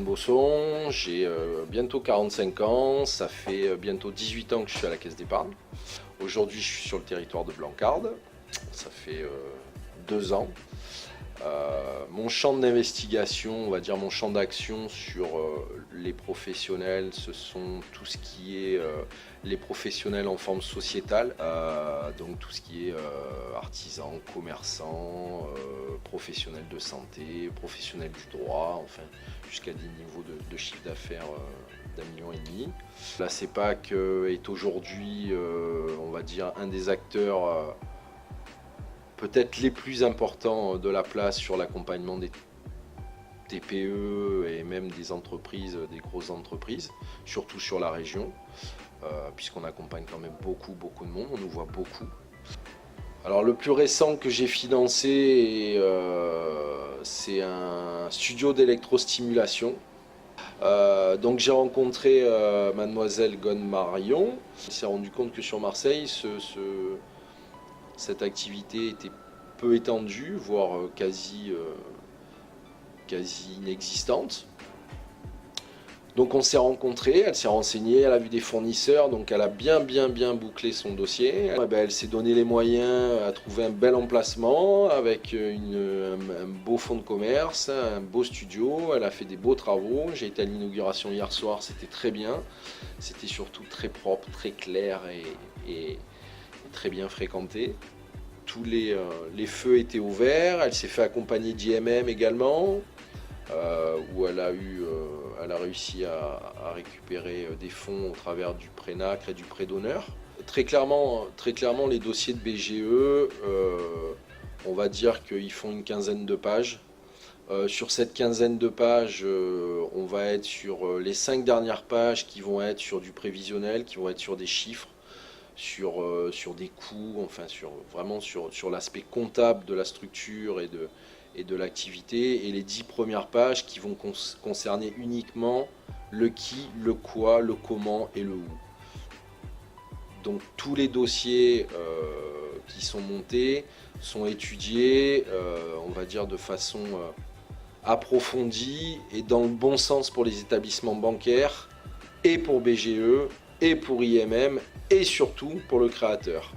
Bosson, j'ai bientôt 45 ans, ça fait bientôt 18 ans que je suis à la Caisse d'épargne. Aujourd'hui, je suis sur le territoire de Blancarde, ça fait 2 ans. Mon champ d'investigation, on va dire mon champ d'action sur les professionnels, ce sont tout ce qui est les professionnels en forme sociétale, donc tout ce qui est artisans, commerçants, professionnels de santé, professionnels du droit, enfin jusqu'à des niveaux de chiffre d'affaires d'1,5 million. La CEPAC est aujourd'hui, on va dire, un des acteurs peut-être les plus importants de la place sur l'accompagnement des TPE et même des entreprises, des grosses entreprises, surtout sur la région, puisqu'on accompagne quand même beaucoup de monde, on nous voit beaucoup. Alors le plus récent que j'ai financé, c'est un studio d'électrostimulation. Donc j'ai rencontré mademoiselle Gonne Marion. On s'est rendu compte que sur Marseille, cette activité était peu étendue, voire quasi inexistante. Donc on s'est rencontrés, elle s'est renseignée, elle a vu des fournisseurs, donc elle a bien bouclé son dossier. Elle s'est donné les moyens à trouver un bel emplacement avec un beau fonds de commerce, un beau studio, elle a fait des beaux travaux. J'ai été à l'inauguration hier soir, c'était très bien. C'était surtout très propre, très clair et très bien fréquentée. Tous les feux étaient ouverts. Elle s'est fait accompagner d'IMM également, où elle a réussi à récupérer des fonds au travers du prêt NACRE et du prêt d'honneur. Très clairement, les dossiers de BGE, on va dire qu'ils font une quinzaine de pages. Sur cette quinzaine de pages, on va être sur les 5 dernières pages qui vont être sur du prévisionnel, qui vont être sur des chiffres, sur des coûts, enfin vraiment sur l'aspect comptable de la structure et de l'activité, et les 10 premières pages qui vont concerner uniquement le qui, le quoi, le comment et le où. Donc tous les dossiers qui sont montés sont étudiés, on va dire de façon approfondie et dans le bon sens pour les établissements bancaires et pour BGE et pour IMM et surtout pour le créateur.